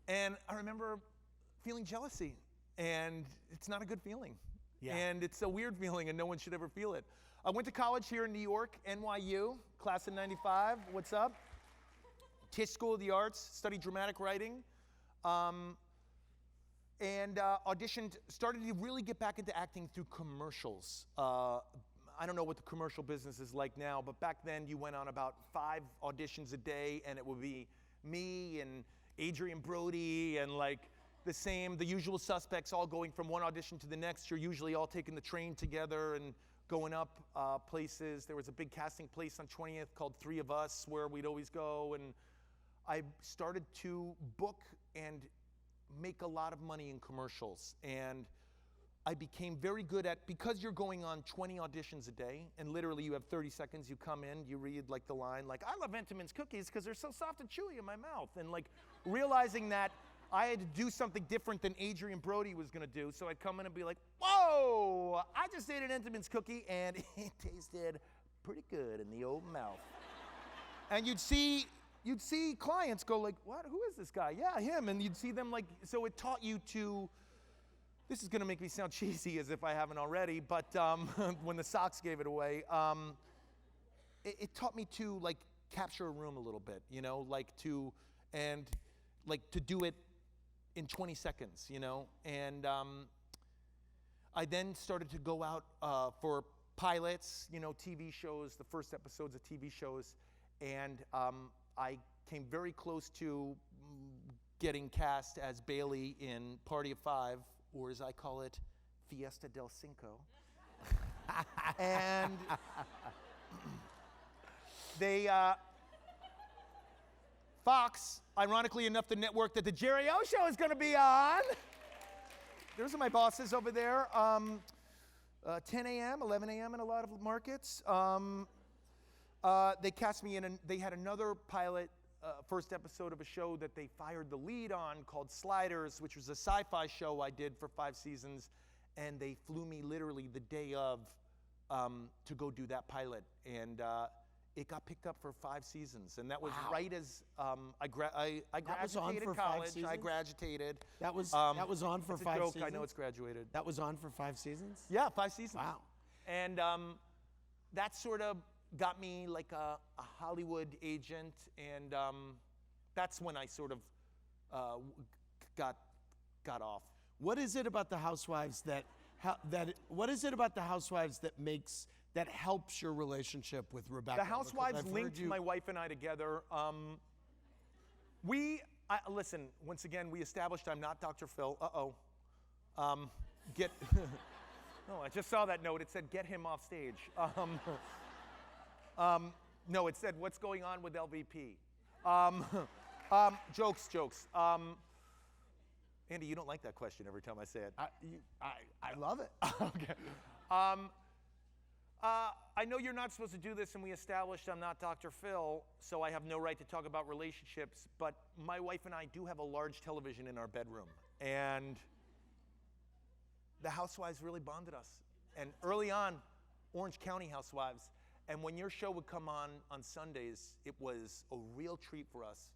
And I remember feeling jealousy, and it's not a good feeling. Yeah. And it's a weird feeling, and no one should ever feel it. I went to college here in New York, NYU, class of 95, what's up? Tisch School of the Arts, studied dramatic writing, and auditioned, started to really get back into acting through commercials. I don't know what the commercial business is like now, but back then you went on about 5 auditions a day, and it would be me and Adrian Brody and like the usual suspects all going from one audition to the next. You're usually all taking the train together and going up places. There was a big casting place on 20th called 3 of Us where we'd always go, and I started to book and make a lot of money in commercials. And I became very good at, because you're going on 20 auditions a day, and literally you have 30 seconds, you come in, you read like the line, like, I love Entenmann's cookies because they're so soft and chewy in my mouth. And like realizing that I had to do something different than Adrian Brody was gonna do. So I'd come in and be like, whoa, I just ate an Entenmann's cookie and it tasted pretty good in the old mouth. And you'd see clients go like, what, who is this guy? Yeah, him. And you'd see them like, so it taught you to, this is gonna make me sound cheesy as if I haven't already, but when the Sox gave it away, it taught me to like capture a room a little bit, you know, like to do it in 20 seconds, you know? And I then started to go out for pilots, you know, TV shows, the first episodes of TV shows, and I came very close to getting cast as Bailey in Party of Five, or as I call it, Fiesta del Cinco. And they, Fox, ironically enough, the network that the Jerry O Show is gonna be on. Those are my bosses over there. 10 a.m., 11 a.m. in a lot of markets. They cast me in, and they had another pilot, first episode of a show that they fired the lead on called Sliders, which was a sci-fi show I did for 5 seasons, and they flew me literally the day of to go do that pilot, and it got picked up for 5 seasons, and that was right as I graduated for 5 college. seasons? I graduated. That was on for it's 5 a joke, seasons? I know it's graduated. That was on for 5 seasons? Yeah, 5 seasons. Wow. And that sort of got me like a Hollywood agent, and that's when I sort of got off. What is it about the Housewives what is it about the Housewives that helps your relationship with Rebecca? The Housewives Because I've linked heard you- my wife and I together. Listen, once again, we established I'm not Dr. Phil. No, I just saw that note. It said, get him off stage. No, it said, what's going on with LVP? Jokes. Andy, you don't like that question every time I say it. I love it. Okay. I know you're not supposed to do this, and we established I'm not Dr. Phil, so I have no right to talk about relationships, but my wife and I do have a large television in our bedroom, and the housewives really bonded us. And early on, Orange County housewives. And when your show would come on Sundays, it was a real treat for us.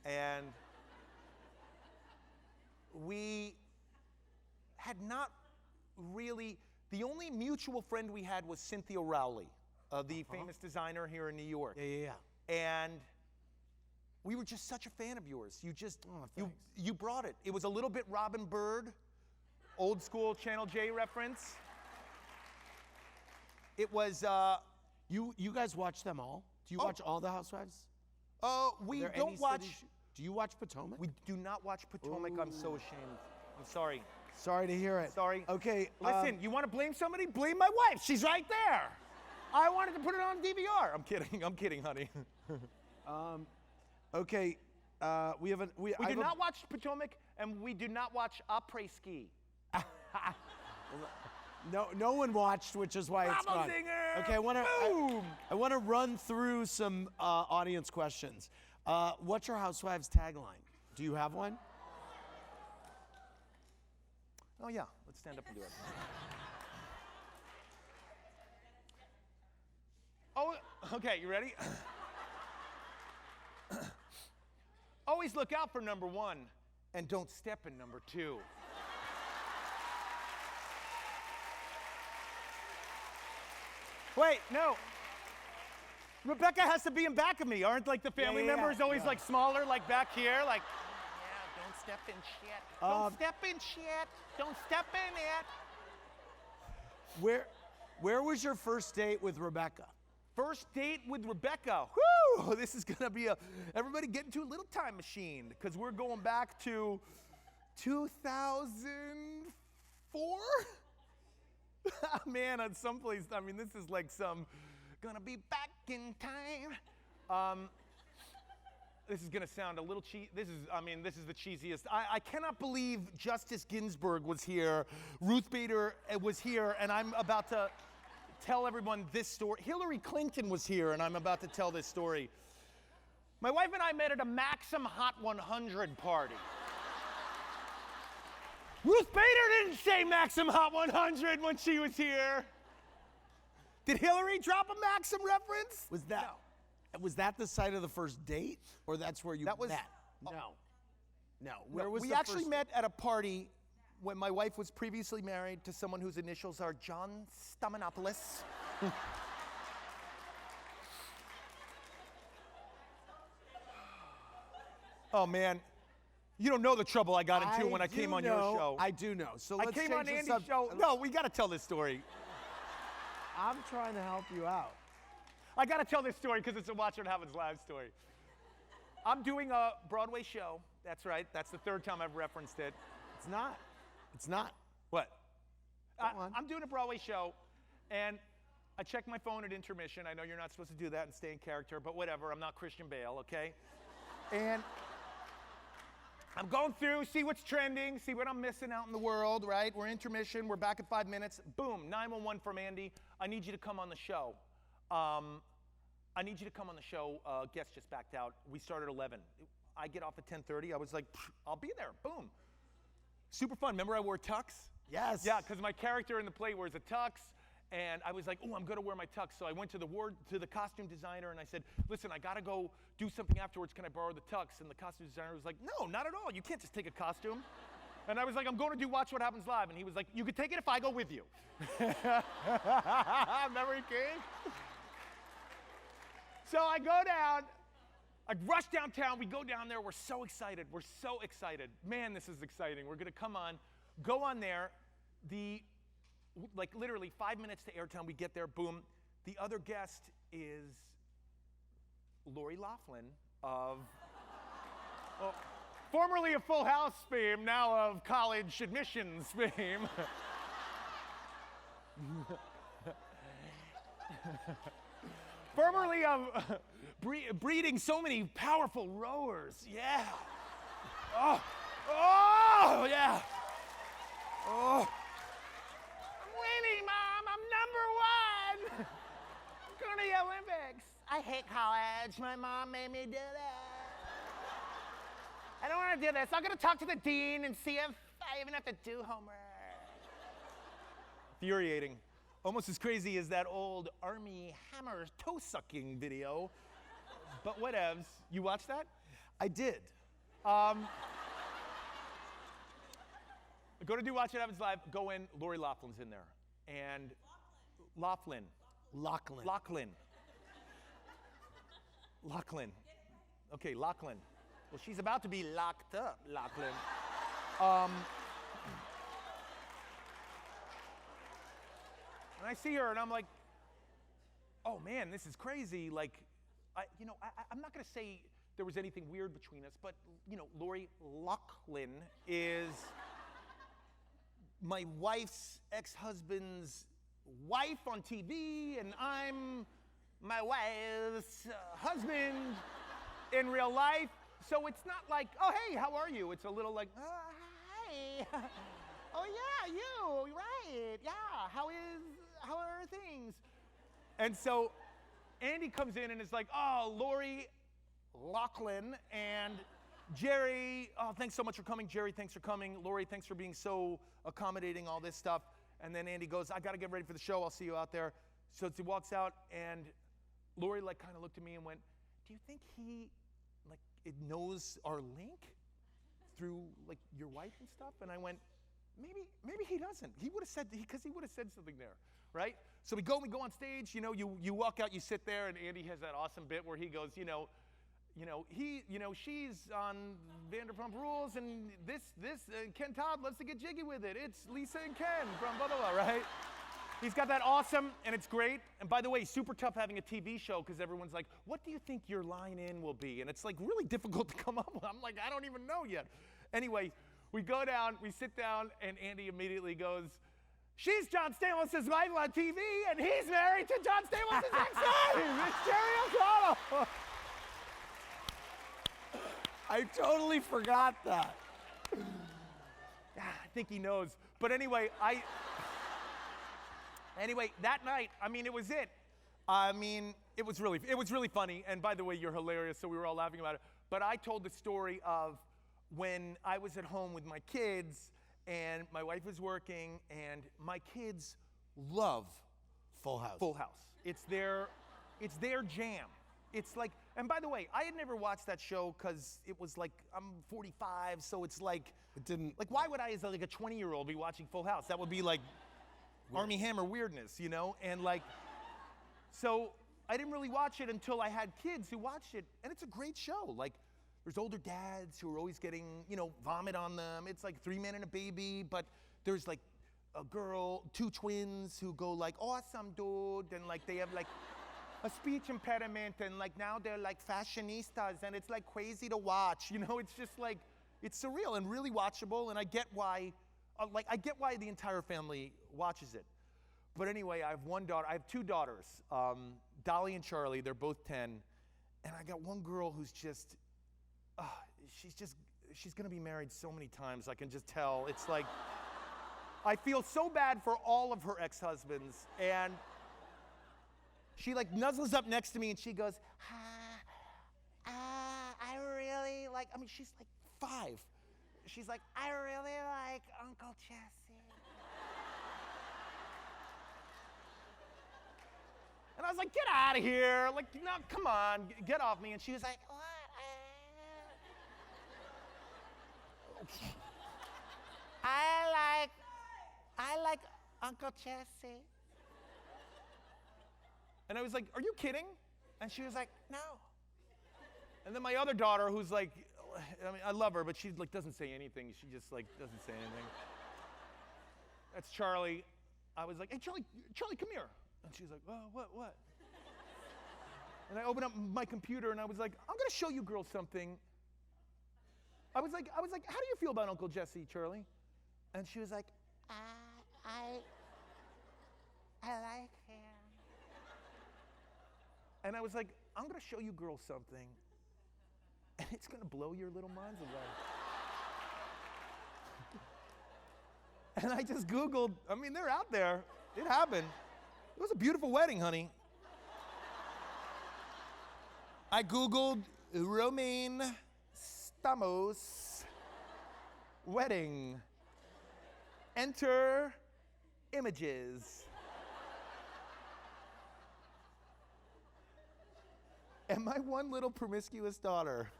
And we had not really, the only mutual friend we had was Cynthia Rowley, the famous designer here in New York. Yeah. And we were just such a fan of yours. You brought it. It was a little bit Robin Bird, old school Channel J reference. It was, You guys watch them all? Do you watch all the Housewives? we Are there don't any watch, cities- Do you watch Potomac? we do not watch Potomac. I'm so ashamed. I'm sorry. Sorry to hear it. Sorry. Okay. Listen, you want to blame somebody? Blame my wife. She's right there. I wanted to put it on DVR. I'm kidding, honey. Okay. We have a. We do not watch Potomac, and we do not watch Après Ski. No one watched, which is why it's Bravo gone. Zinger! Okay, Boom! I want to run through some audience questions. What's your Housewives tagline? Do you have one? Oh yeah, let's stand up and do it. Oh, okay, you ready? Always look out for number 1, and don't step in number 2. Wait, no. Rebecca has to be in back of me. Aren't like the family yeah, members always yeah. like smaller, like back here? Like, yeah, don't step in shit. Don't step in shit. Don't step in it. Where was your first date with Rebecca? First date with Rebecca. Woo! This is gonna be everybody get into a little time machine because we're going back to 2004. Man, on someplace. I mean, this is like some gonna be back in time. This is gonna sound a little cheesy. This is the cheesiest. I cannot believe Justice Ginsburg was here, Ruth Bader was here, and I'm about to tell everyone this story. Hillary Clinton was here, and I'm about to tell this story. My wife and I met at a Maxim Hot 100 party. Ruth Bader didn't say Maxim Hot 100 when she was here. Did Hillary drop a Maxim reference? Was that the site of the first date, or that's where you met? No. Where was we the actually first met at a party when my wife was previously married to someone whose initials are John Stamanopoulos. Oh man, you don't know the trouble I got into when I came on your show. I do know. So I let's came change on the Andy's subject. show. No, we got to tell this story. I'm trying to help you out. I got to tell this story because it's a Watch What Happens Live story. I'm doing a Broadway show. That's right. That's the third time I've referenced it. It's not. It's not. What? Go on. I'm doing a Broadway show, and I check my phone at intermission. I know you're not supposed to do that and stay in character, but whatever. I'm not Christian Bale, okay? And I'm going through, see what's trending, see what I'm missing out in the world, right? We're intermission. We're back in 5 minutes. Boom, 911 from Andy. I need you to come on the show. I need you to come on the show. Guest just backed out. We start at 11. I get off at 10:30. I was like, I'll be there. Boom. Super fun. Remember I wore tux? Yes. Yeah, because my character in the play wears a tux, and I was like, oh, I'm gonna wear my tux. So I went to the costume designer, and I said, listen, I gotta go do something afterwards. Can I borrow the tux? And the costume designer was like, no, not at all. You can't just take a costume. And I was like, I'm going to do Watch What Happens Live. And he was like, you could take it if I go with you. Remember he came? So I go down. I rush downtown. We go down there. We're so excited. We're so excited. Man, this is exciting. We're going to come on, go on there. Like literally 5 minutes to airtime, we get there. Boom. The other guest is Lori Loughlin of, well, formerly of Full House fame, now of college admissions fame. Formerly of breeding so many powerful rowers. Yeah. Oh, yeah. Oh. I'm winning, Mom. I'm number 1. I'm going to the Olympics. I hate college. My mom made me do that. I don't want to do this. I'm going to talk to the dean and see if I even have to do homework. infuriating. Almost as crazy as that old Army Hammer toe-sucking video. But whatevs. You watched that? I did. Go to Do Watch It Happens Live. Go in. Lori Loughlin's in there. And Loughlin. Lachlan. Okay, Lachlan. Well, she's about to be locked up, Lachlan. And I see her, and I'm like, oh man, this is crazy. Like, I'm not gonna say there was anything weird between us, but Lori Loughlin is my wife's ex-husband's wife on TV, and I'm my wife's husband in real life. So it's not like, oh, hey, how are you? It's a little like, hi. Oh, yeah, you, right. Yeah, how are things? And so Andy comes in and is like, oh, Lori Loughlin and Jerry, oh, thanks so much for coming. Jerry, thanks for coming. Lori, thanks for being so accommodating, all this stuff. And then Andy goes, I got to get ready for the show. I'll see you out there. So he walks out, and Lori kind of looked at me and went, do you think it knows our link through your wife and stuff? And I went, maybe he doesn't. He would have said, because he would have said something there, right? So we go on stage, you walk out, you sit there, and Andy has that awesome bit where he goes, she's on Vanderpump Rules, and this Ken Todd loves to get jiggy with it. It's Lisa and Ken from blah, blah, blah, right? He's got that awesome, and it's great. And by the way, super tough having a TV show because everyone's like, what do you think your line in will be? And it's really difficult to come up with. I'm like, I don't even know yet. Anyway, we go down, we sit down, and Andy immediately goes, she's John Stamos' wife on TV, and he's married to John Stamos' ex-wife. It's Jerry O'Connell. I totally forgot that. I think he knows. But anyway, that night, it was it. It was really funny. And by the way, you're hilarious, so we were all laughing about it. But I told the story of when I was at home with my kids, and my wife was working, and my kids love Full House. Full House. It's their jam. It's like, and by the way, I had never watched that show because it was I'm 45, so it's It didn't. why would I, as a 20-year-old, be watching Full House? That would be Army Hammer weirdness, And so I didn't really watch it until I had kids who watched it, and it's a great show. There's older dads who are always getting, vomit on them. It's 3 men and a baby, but there's a girl, 2 twins who go awesome dude, and they have a speech impediment, and now they're fashionistas, and it's crazy to watch. It's just it's surreal and really watchable, and I get why the entire family watches it. But anyway, I have one daughter. I have 2 daughters, Dolly and Charlie. They're both 10, and I got one girl who's just, she's gonna be married so many times. I can just tell. It's I feel so bad for all of her ex-husbands, and she nuzzles up next to me and she goes, I really she's 5. She's I really like Uncle Jesse. And I was get out of here. No, come on, get off me. And she was what? I like Uncle Jesse. And I was are you kidding? And she was no. And then my other daughter, who's I love her, but she doesn't say anything. She just doesn't say anything. That's Charlie. I was hey, Charlie, come here. And she's oh, what? And I opened up my computer and I was I'm gonna show you girls something. I was how do you feel about Uncle Jesse, Charlie? And she was I like him. And I was I'm gonna show you girls something, and it's gonna blow your little minds away. And I just Googled, they're out there. It happened. It was a beautiful wedding, honey. I Googled Romaine Stamos wedding. Enter images. And my one little promiscuous daughter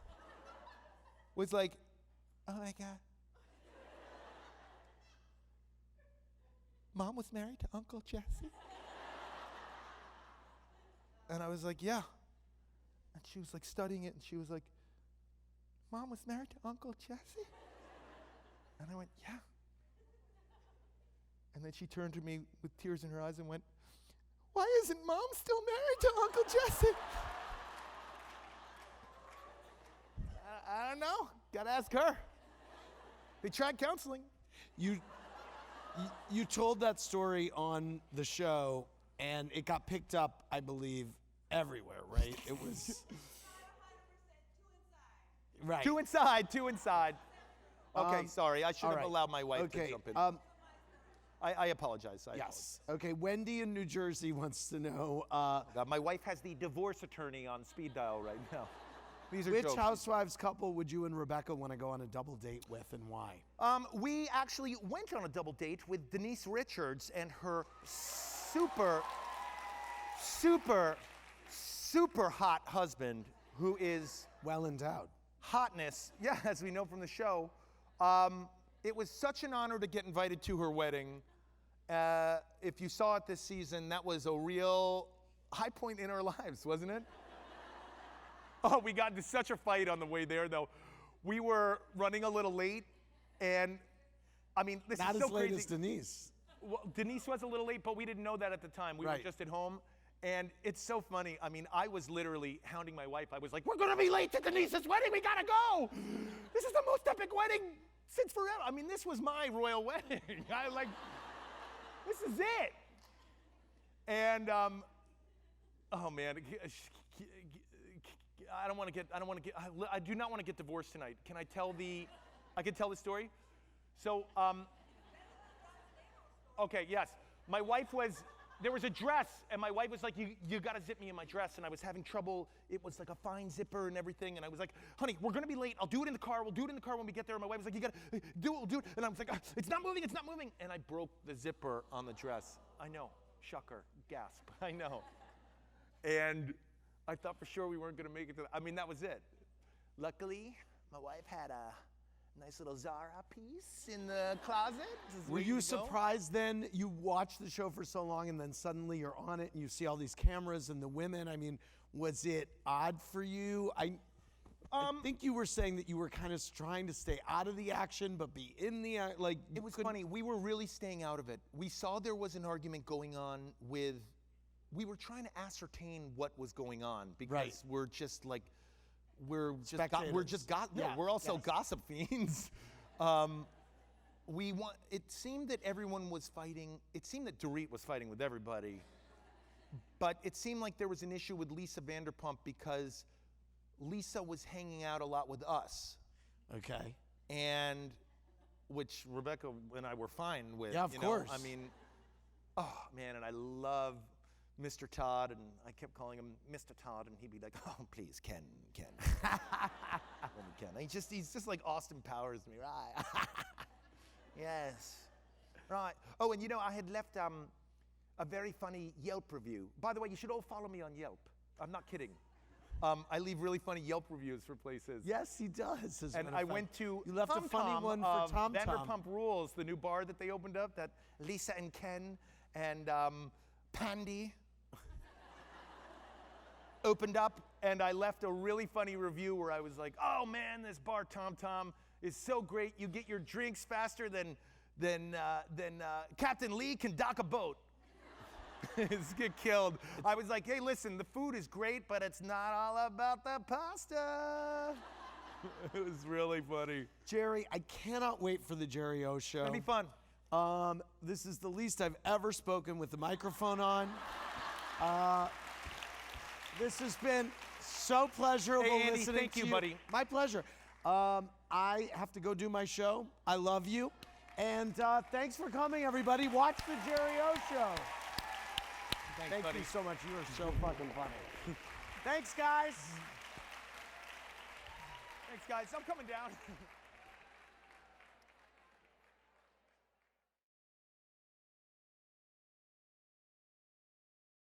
was like, oh my God. Mom was married to Uncle Jesse? And I was like, yeah. And she was like studying it, and she was like, Mom was married to Uncle Jesse? And I went, yeah. And then she turned to me with tears in her eyes and went, why isn't Mom still married to Uncle Jesse? I don't know. Gotta ask her. They tried counseling. You told that story on the show, and it got picked up, I believe, everywhere, right? It was... Right. Two inside. Okay, sorry. I should have allowed my wife to jump in. I apologize. Yes. Okay, Wendy in New Jersey wants to know... my wife has the divorce attorney on speed dial right now. These are which jokes. Housewives couple would you and Rebecca want to go on a double date with, and why? We actually went on a double date with Denise Richards and her super hot husband, who is Well endowed. hotness. Yeah, as we know from the show. It was such an honor to get invited to her wedding. If you saw it this season, that was a real high point in our lives, wasn't it? Oh, we got into such a fight on the way there, though. We were running a little late, and I mean, this Not is so as late crazy. as Denise. Well, Denise was a little late, but we didn't know that at the time. We Right. were just at home, and it's so funny. I mean, I was literally hounding my wife. I was like, we're gonna be late to Denise's wedding. We gotta go. This is the most epic wedding since forever. I mean, this was my royal wedding. This is it. And, oh man, I do not want to get divorced tonight. Can I tell the story? So, okay, yes. My wife there was a dress, and my wife was like, you gotta zip me in my dress, and I was having trouble. It was like a fine zipper and everything, and I was like, honey, we're gonna be late. I'll do it in the car. We'll do it in the car when we get there. And my wife was like, you gotta do it, we'll do it. And I was like, it's not moving. And I broke the zipper on the dress. I know, shucker, gasp, I know. And I thought for sure we weren't gonna make it that was it. Luckily, my wife had a nice little Zara piece in the closet. Were you surprised then? You watched the show for so long, and then suddenly you're on it, and you see all these cameras and the women. I mean, was it odd for you? I think you were saying that you were kind of trying to stay out of the action, but be in the like. It was funny. We were really staying out of it. We saw there was an argument going on with. We were trying to ascertain what was going on because Right. we're just like. We're Spectators. we're also gossip fiends. It seemed that everyone was fighting. It seemed that Dorit was fighting with everybody. But it seemed like there was an issue with Lisa Vanderpump because Lisa was hanging out a lot with us. Okay. And which Rebecca and I were fine with. Yeah, of course. I mean, oh man, and I love Mr. Todd, and I kept calling him Mr. Todd, and he'd be like, oh, please, Ken. Ken. He's just like Austin Powers me, right? Yes. Right. Oh, and I had left a very funny Yelp review. By the way, you should all follow me on Yelp. I'm not kidding. I leave really funny Yelp reviews for places. Yes, he does. And I went to You left a funny one for Tom. Vanderpump Rules, the new bar that they opened up, that Lisa and Ken and Pandy opened up, and I left a really funny review where I was like, oh man, this bar Tom Tom is so great. You get your drinks faster than Captain Lee can dock a boat. It's get killed. I was like, hey, listen, the food is great, but it's not all about the pasta. It was really funny. Jerry, I cannot wait for the Jerry O show. It'll be fun. This is the least I've ever spoken with the microphone on. This has been so pleasurable Hey, Andy, listening thank to you, buddy. My pleasure. I have to go do my show. I love you. And thanks for coming, everybody. Watch the Jerry O show. Thank buddy. you so much. You are so fucking funny. Thanks, guys. Thanks, guys. I'm coming down.